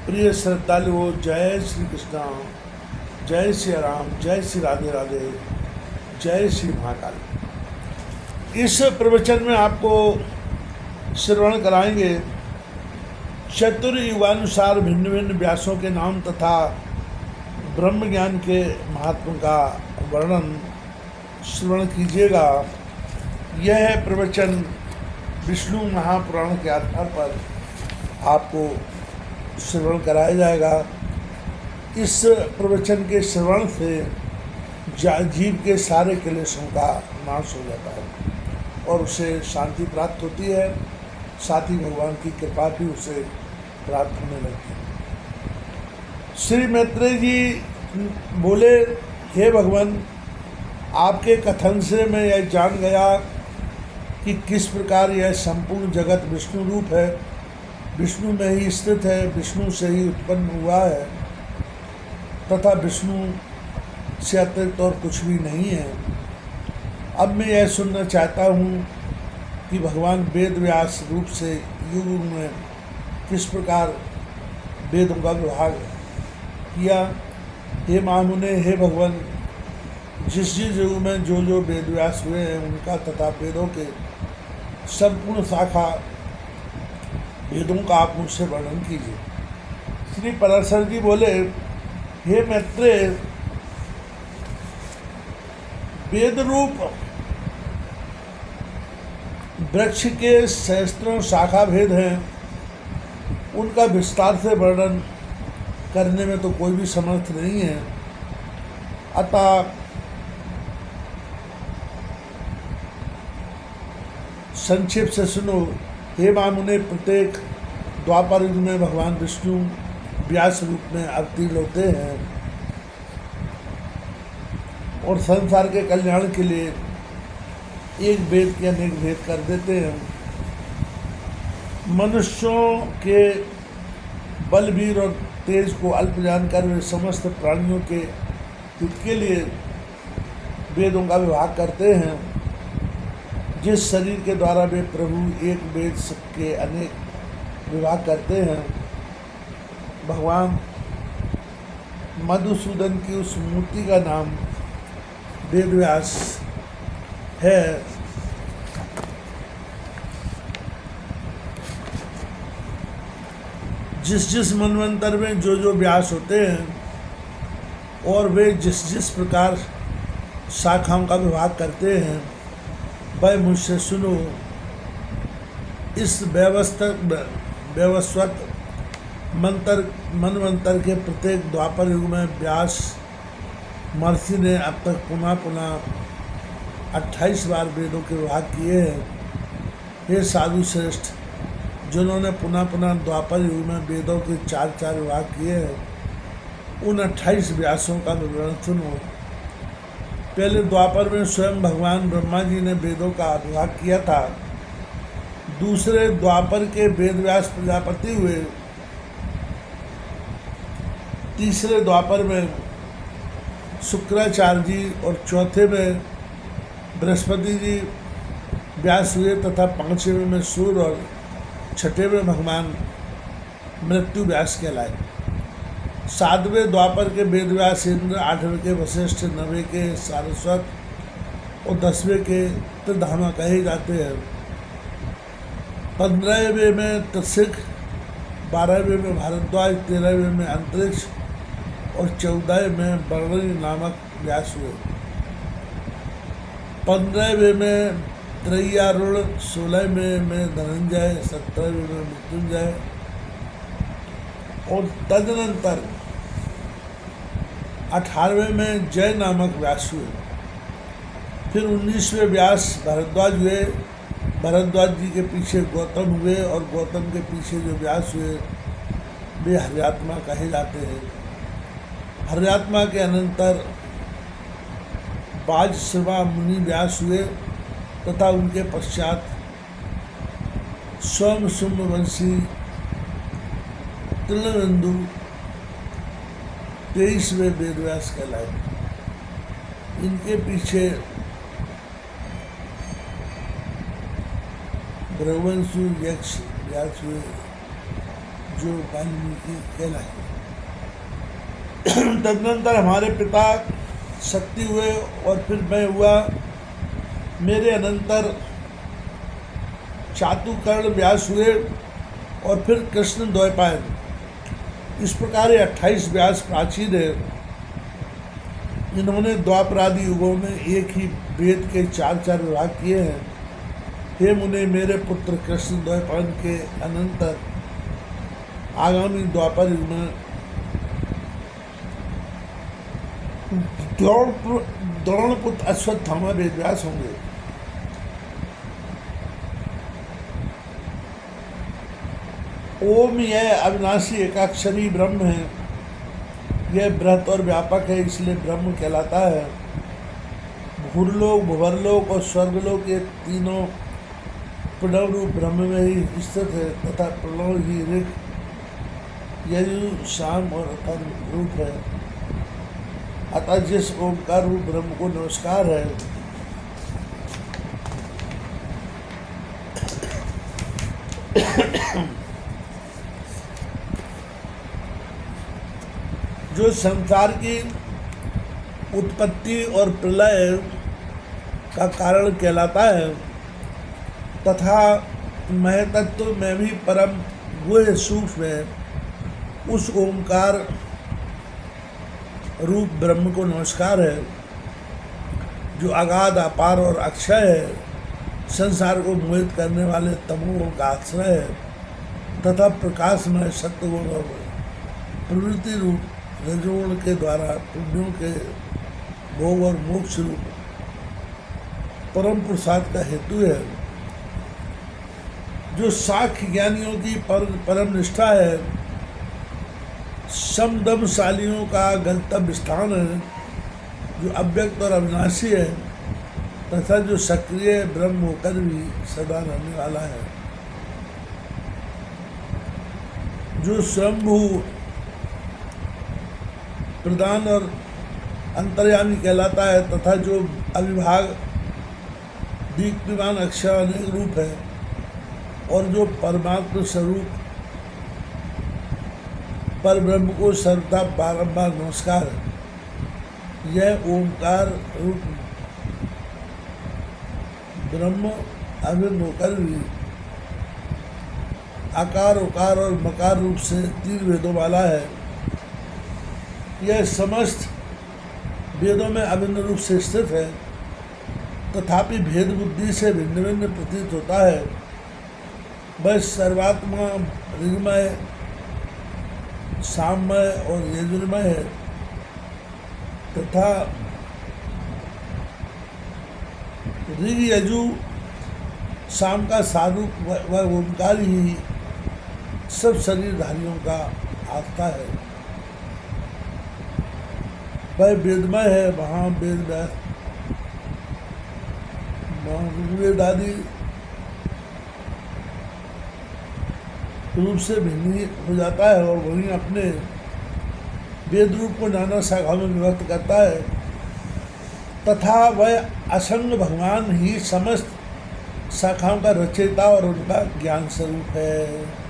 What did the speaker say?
प्रिय श्रद्धालुओं, जय श्री कृष्णा, जय श्री राम, जय श्री राधे राधे, जय श्री महाकाल। इस प्रवचन में आपको श्रवण कराएंगे चतुर्युगानुसार भिन्न भिन्न व्यासों के नाम तथा ब्रह्म ज्ञान के महात्मा का वर्णन श्रवण कीजिएगा। यह प्रवचन विष्णु महापुराण के आधार पर आपको श्रवण कराया जाएगा। इस प्रवचन के श्रवण से जीव के सारे क्लेशों का नाश हो जाता है और उसे शांति प्राप्त होती है, साथ ही भगवान की कृपा भी उसे प्राप्त होने लगती है। श्री मैत्रेय जी बोले, हे भगवान, आपके कथन से मैं यह जान गया कि किस प्रकार यह संपूर्ण जगत विष्णु रूप है, विष्णु में ही स्थित है, विष्णु से ही उत्पन्न हुआ है तथा विष्णु से अतिरिक्त और कुछ भी नहीं है। अब मैं यह सुनना चाहता हूँ कि भगवान वेद व्यास रूप से युग में किस प्रकार वेदों का विभाग किया। हे महामुने, हे भगवान, जिस जिस युग में जो जो वेद व्यास हुए हैं उनका तथा वेदों के संपूर्ण शाखा वेदों का आप मुझसे वर्णन कीजिए। श्री पराशर जी बोले, हे मैत्रेय, वेद रूप वृक्ष के सहस्त्रों शाखा भेद हैं, उनका विस्तार से वर्णन करने में तो कोई भी समर्थ नहीं है। अतः संक्षेप से सुनो। हे महामुने, प्रत्येक द्वापर युग में भगवान विष्णु व्यास रूप में अवतीर्ण होते हैं और संसार के कल्याण के लिए एक वेद के अनेक भेद कर देते हैं। मनुष्यों के बलवीर और तेज को अल्प जानकर वे समस्त प्राणियों के हित के लिए वेदों का विभाग करते हैं। जिस शरीर के द्वारा वे प्रभु एक वेद के अनेक विभाग करते हैं, भगवान मधुसूदन की उस मूर्ति का नाम वेदव्यास है। जिस जिस मनवंतर में जो जो व्यास होते हैं और वे जिस जिस प्रकार शाखाओं का विभाग करते हैं, वह मुझसे सुनो। इस व्यवस्थित मनवंतर के प्रत्येक द्वापर युग में व्यास महर्षि ने अब तक पुनः पुनः 28 बार वेदों के विभाग किए हैं। हे साधु श्रेष्ठ, जिन्होंने पुनः पुनः द्वापर युग में वेदों के 4 विभाग किए हैं, उन 28 व्यासों का विवरण सुनो। पहले द्वापर में स्वयं भगवान ब्रह्मा जी ने वेदों का विभाग किया था। दूसरे द्वापर के वेदव्यास प्रजापति हुए। तीसरे द्वापर में शुक्राचार्य जी और चौथे में बृहस्पति जी व्यास हुए तथा पांचवें में सूर्य और छठे में भगवान मृत्यु व्यास कहलाए। सातवें द्वापर के वेदव्यास इंद्र, 8वें के वशिष्ठ, 9वें के सारस्वत और 10वें के त्रिधामा कहे जाते हैं। 15वें में त्रिशिख, 12वें में भारद्वाज, 13वें में अंतरिक्ष और 14वें में बर्णी नामक व्यास हुए। 15वें में त्रय्यारूढ़, 16वें में धनंजय, 17वें में मृत्युंजय और तदनंतर 18वें में जय नामक व्यास हुए। फिर 19वें व्यास भारद्वाज हुए। भारद्वाज जी के पीछे गौतम हुए और गौतम के पीछे जो व्यास हुए वे हर्यात्मा कहे जाते हैं। हर्यात्मा के अनंतर बाजश्रवा मुनि व्यास हुए तथा उनके पश्चात सोम वंशी तृणबंधु 23वें वेदव्यास कहलाए। इनके पीछे रघुवंशु यक्ष व्यास हुए। जो वाल्मीकि कहलाए। तदनंतर हमारे पिता शक्ति हुए और फिर मैं हुआ। मेरे अनंतर चातुकर्ण व्यास हुए और फिर कृष्ण द्वैपायन। इस प्रकार 28 व्यास प्राचीन है। इन्होंने द्वापरादि युगों में एक ही वेद के 4 विभाग किए हैं। हे मुने, मेरे पुत्र कृष्ण द्वैपायन के अनंतर आगामी द्वापर युग में द्रोणपुत्र अश्वत्थामा वेदव्यास होंगे। ओम यह अविनाशी एकाक्षरी ब्रह्म है। यह बृहत और व्यापक है, इसलिए ब्रह्म कहलाता है। भूरलोक, भुवरलोक और स्वर्गलोक ये तीनों प्रणव रूप ब्रह्म में ही स्थित है तथा प्रणव ही ऋग, यजु, साम और अथर्व रूप है। अतः जिस ओंकार रूप ब्रह्म को नमस्कार है, जो संसार की उत्पत्ति और प्रलय का कारण कहलाता है तथा महतत्व में भी परम गुह्य सूक्ष्म है, उस ओंकार रूप ब्रह्म को नमस्कार है। जो अगाध, अपार और अक्षय है, संसार को मोहित करने वाले तमोगुण का आश्रय है तथा प्रकाशमय सत्वगुण और प्रवृत्ति रूप रजोगुण के द्वारा पुण्यों के भोग और मोक्ष रूप परम प्रसाद का हेतु है। जो साख्य ज्ञानियों की परम निष्ठा है, समदमशालियों का गंतव्य स्थान है, जो अव्यक्त और अविनाशी है तथा जो सक्रिय ब्रह्म होकर भी सदा रहने वाला है। जो स्वयंभू प्रधान और अंतर्यामी कहलाता है तथा जो अविभाग दीप्तिमान अक्षर अनेक रूप है और जो परमात्म स्वरूप पर ब्रह्म को सर्वथा बारंबार नमस्कार है। यह ओंकार रूप ब्रह्म अभिन्न होकर भी आकार, उकार और मकार रूप से 3 वेदों वाला है। यह समस्त वेदों में अभिन्न रूप से स्थित है, तथापि भेद बुद्धि से भिन्न भिन्न प्रतीत होता है। वह सर्वात्मा ऋग्मय, साममय और यजुर्मय है तथा ऋग, यजु, साम का सारूप व ओंकार ही सब शरीरधारियों का आत्मा है। वह वेदमय है, वहाँ वेद ऋग्वेद आदि रूप से भिन्न हो जाता है और वहीं अपने वेद रूप को नाना शाखाओं में विभक्त करता है तथा वह असंग भगवान ही समस्त शाखाओं का रचयिता और उनका ज्ञान स्वरूप है।